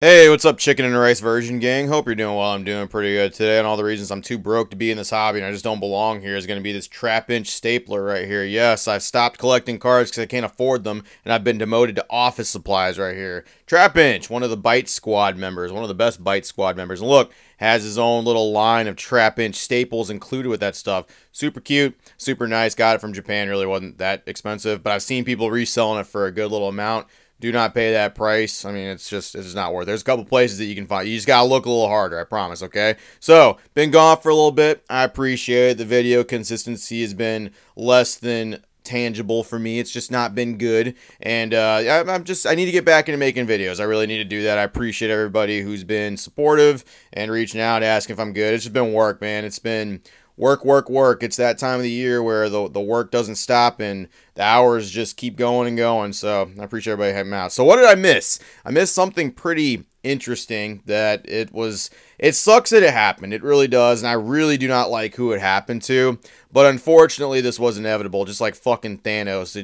Hey, what's up, chicken and rice version gang? Hope you're doing well. I'm doing pretty good today, and all the reasons I'm too broke to be in this hobby and I just don't belong here is going to be this trap inch stapler right here. Yes, I've stopped collecting cards because I can't afford them, and I've been demoted to office supplies right here. Trap inch, one of the Bite Squad members, one of the best Bite Squad members. And look, has his own little line of trap inch staples included with that stuff. Super cute, super nice. Got it from Japan. Really wasn't that expensive, but I've seen people reselling it for a good little amount. Do not pay that price. I mean, it's just not worth it. There's a couple places that you can find. You just gotta look a little harder, I promise, okay? So, been gone for a little bit. I appreciate it. The video consistency has been less than tangible for me. It's just not been good. And I need to get back into making videos. I really need to do that. I appreciate everybody who's been supportive and reaching out, asking if I'm good. It's just been work, man. It's been work, work, work. It's that time of the year where the work doesn't stop and the hours just keep going and going. So I appreciate everybody having me out. So what did I miss? I missed something pretty interesting that it sucks that it happened. It really does. And I really do not like who it happened to. But unfortunately, this was inevitable. Just like fucking Thanos.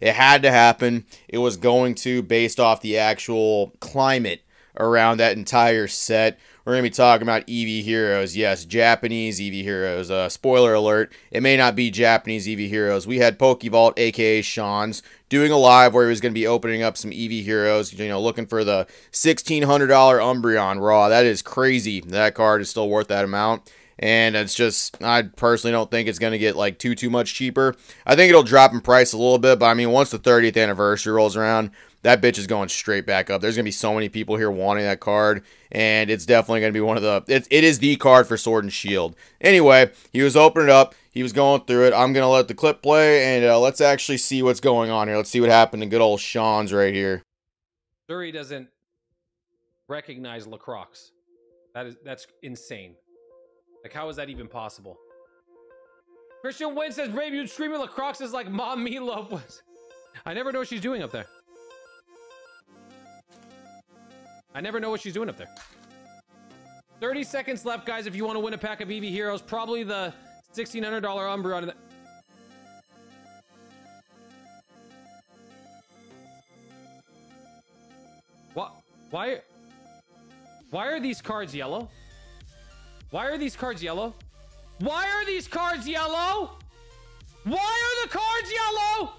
It had to happen. It was going to, based off the actual climate around that entire set. We're going to be talking about EV Heroes. Yes, Japanese EV Heroes. Spoiler alert, it may not be Japanese EV Heroes. We had PokeVault, aka Sean's, doing a live where he was going to be opening up some EV Heroes, looking for the $1,600 Umbreon Raw. That is crazy. That card is still worth that amount. And it's just, I personally don't think it's going to get like too much cheaper. I think it'll drop in price a little bit, but I mean, once the 30th anniversary rolls around, that bitch is going straight back up. There's going to be so many people here wanting that card, and it's definitely going to be one of the, it is the card for Sword and Shield. Anyway, he was opening it up. He was going through it. I'm going to let the clip play, and let's actually see what's going on here. Let's see what happened to good old Sean's right here. Missouri doesn't recognize Lacroix. That's insane. Like, how is that even possible? Christian Wynn says, Brave, you screaming Lacroix is like Mom Meatloaf was. I never know what she's doing up there. I never know what she's doing up there. 30 seconds left, guys, if you want to win a pack of EV Heroes. Probably the $1,600 Umbreon. What? Why are these cards yellow? Why are these cards yellow? Why are these cards yellow? Why are the cards yellow?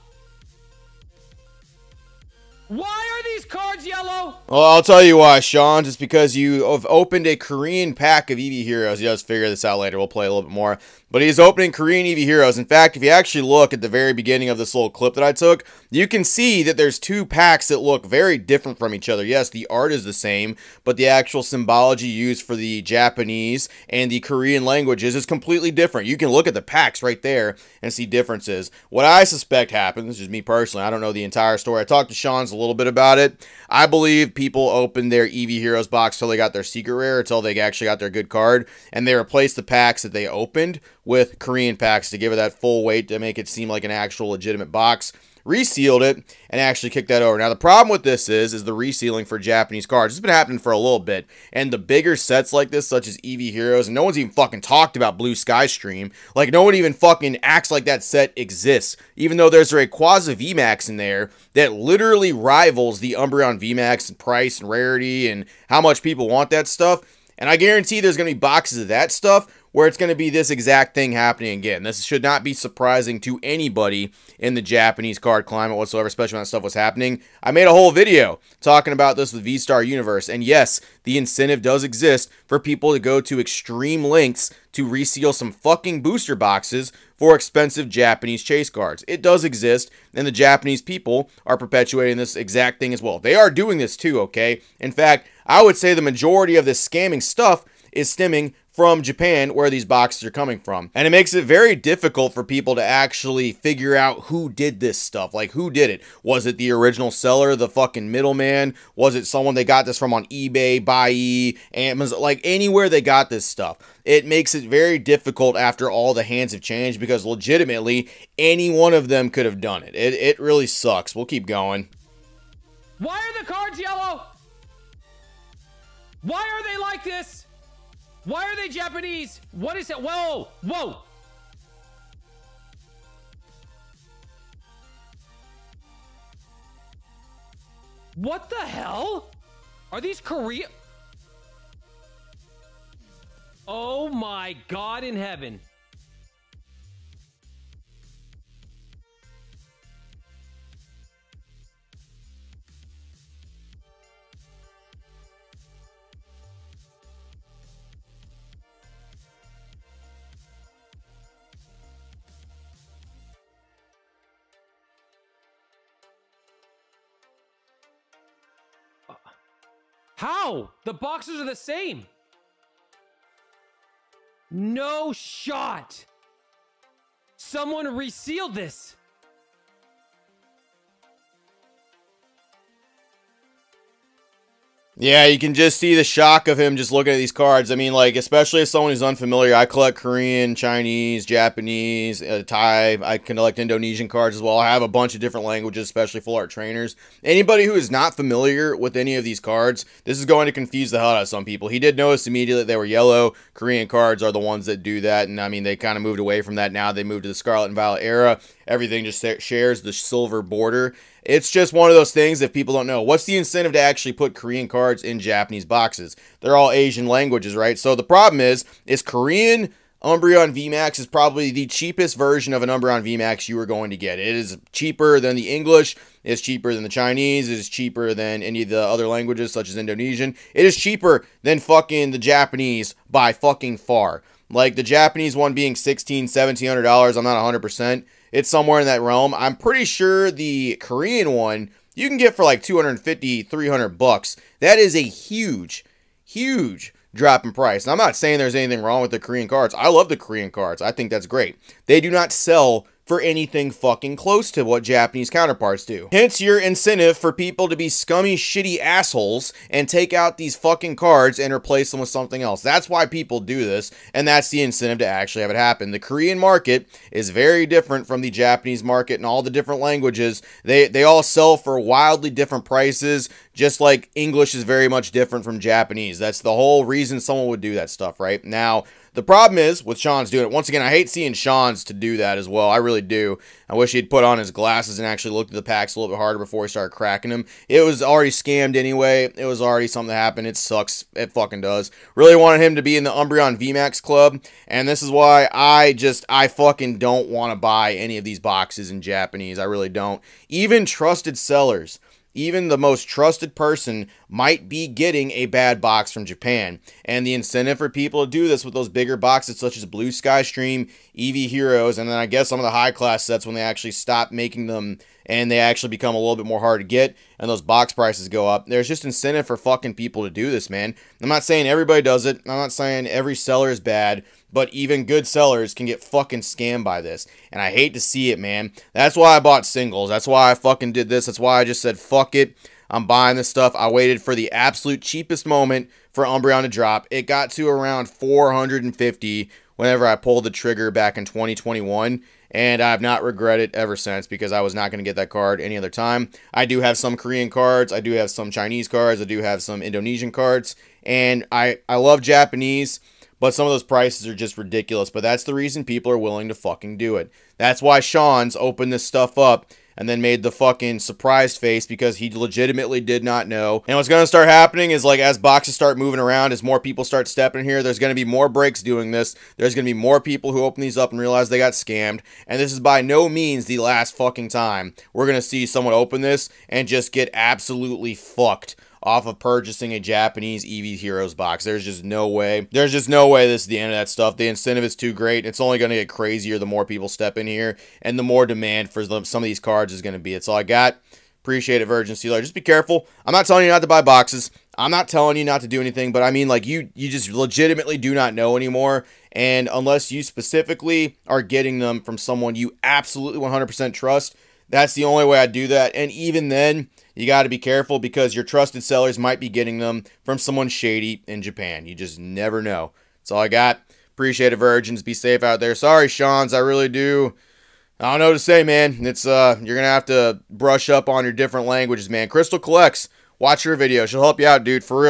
Why are these cards yellow? Well, I'll tell you why, Sean. It's because you have opened a Korean pack of EV Heroes. You'll just figure this out later. We'll play a little bit more. But he's opening Korean EV Heroes. In fact, if you actually look at the very beginning of this little clip that I took, you can see that there's two packs that look very different from each other. Yes, the art is the same, but the actual symbology used for the Japanese and the Korean languages is completely different. You can look at the packs right there and see differences. What I suspect happened, this is me personally, I don't know the entire story. I talked to Sean's a little bit about it. I believe people opened their EV Heroes box till they got their secret rare, until they actually got their good card, and they replaced the packs that they opened with Korean packs to give it that full weight to make it seem like an actual legitimate box. Resealed it and actually kicked that over. Now, the problem with this is the resealing for Japanese cards. It's been happening for a little bit, and the bigger sets like this, such as EV Heroes, and no one's even fucking talked about Blue Sky Stream. Like, no one even fucking acts like that set exists, even though there's a Rayquaza VMAX in there that literally rivals the Umbreon VMAX in price and rarity and how much people want that stuff. And I guarantee there's going to be boxes of that stuff where it's going to be this exact thing happening again. This should not be surprising to anybody in the Japanese card climate whatsoever, especially when that stuff was happening. I made a whole video talking about this with V-Star Universe, and yes, the incentive does exist for people to go to extreme lengths to reseal some fucking booster boxes for expensive Japanese chase cards. It does exist, and the Japanese people are perpetuating this exact thing as well. They are doing this too, okay? In fact, I would say the majority of this scamming stuff is stemming from Japan, where these boxes are coming from. And it makes it very difficult for people to actually figure out who did this stuff. Like, who did it? Was it the original seller, the fucking middleman? Was it someone they got this from on eBay, Buy, Amazon? Like, anywhere they got this stuff. It makes it very difficult after all the hands have changed, because legitimately, any one of them could have done it. It really sucks. We'll keep going. Why are the cards yellow? Why are they like this? Why are they Japanese? What is it? Whoa! Whoa! What the hell? Are these Korea? Oh my God in heaven. How? The boxes are the same. No shot. Someone resealed this. Yeah, you can just see the shock of him just looking at these cards. I mean, like, especially as someone who's unfamiliar, I collect Korean, Chinese, Japanese, Thai. I collect Indonesian cards as well. I have a bunch of different languages, especially full art trainers. Anybody who is not familiar with any of these cards, this is going to confuse the hell out of some people. He did notice immediately that they were yellow. Korean cards are the ones that do that, and I mean, they kind of moved away from that now. They moved to the Scarlet and Violet era. Everything just shares the silver border. It's just one of those things if people don't know. What's the incentive to actually put Korean cards in Japanese boxes? They're all Asian languages, right? So the problem is Korean Umbreon VMAX is probably the cheapest version of an Umbreon VMAX you are going to get. It is cheaper than the English. It's cheaper than the Chinese. It is cheaper than any of the other languages, such as Indonesian. It is cheaper than fucking the Japanese by fucking far. Like the Japanese one being $1,600, $1,700. I'm not 100%. It's somewhere in that realm. I'm pretty sure the Korean one you can get for like $250, $300. That is a huge, huge drop in price. And I'm not saying there's anything wrong with the Korean cards. I love the Korean cards. I think that's great. They do not sell for anything fucking close to what Japanese counterparts do. Hence your incentive for people to be scummy, shitty assholes and take out these fucking cards and replace them with something else. That's why people do this, and that's the incentive to actually have it happen. The Korean market is very different from the Japanese market and all the different languages. They all sell for wildly different prices, just like English is very much different from Japanese. That's the whole reason someone would do that stuff, right? Now, the problem is with Sean's doing it. Once again, I hate seeing Sean's to do that as well. I really do. I wish he'd put on his glasses and actually looked at the packs a little bit harder before he started cracking them. It was already scammed anyway. It was already something that happened. It sucks. It fucking does. Really wanted him to be in the Umbreon VMAX club, and this is why I fucking don't want to buy any of these boxes in Japanese. I really don't. Even trusted sellers, even the most trusted person might be getting a bad box from Japan. And the incentive for people to do this with those bigger boxes such as Blue Sky Stream, Eevee Heroes, and then I guess some of the high class sets when they actually stop making them and they actually become a little bit more hard to get and those box prices go up. There's just incentive for fucking people to do this, man. I'm not saying everybody does it. I'm not saying every seller is bad, but even good sellers can get fucking scammed by this. And I hate to see it, man. That's why I bought singles. That's why I fucking did this. That's why I just said, fuck it. I'm buying this stuff. I waited for the absolute cheapest moment for Umbreon to drop. It got to around $450 whenever I pulled the trigger back in 2021. And I've not regretted it ever since because I was not going to get that card any other time. I do have some Korean cards. I do have some Chinese cards. I do have some Indonesian cards. And I love Japanese, but some of those prices are just ridiculous. But that's the reason people are willing to fucking do it. That's why Sean's opened this stuff up and then made the fucking surprised face because he legitimately did not know. And what's going to start happening is, like, as boxes start moving around, as more people start stepping here, there's going to be more breaks doing this. There's going to be more people who open these up and realize they got scammed. And this is by no means the last fucking time we're going to see someone open this and just get absolutely fucked off of purchasing a Japanese Eevee Heroes box. There's just no way. There's just no way this is the end of that stuff. The incentive is too great. It's only going to get crazier the more people step in here and the more demand for some of these cards is going to be. That's all I got. Appreciate it, Virgin Sealer. Just be careful. I'm not telling you not to buy boxes. I'm not telling you not to do anything, but I mean, like, you just legitimately do not know anymore. And unless you specifically are getting them from someone you absolutely 100% trust, that's the only way I do that. And even then, you got to be careful because your trusted sellers might be getting them from someone shady in Japan. You just never know. That's all I got. Appreciate it, Virgins. Be safe out there. Sorry, Sean's. I really do. I don't know what to say, man. It's you're going to have to brush up on your different languages, man. Crystal Collects. Watch her video. She'll help you out, dude. For real.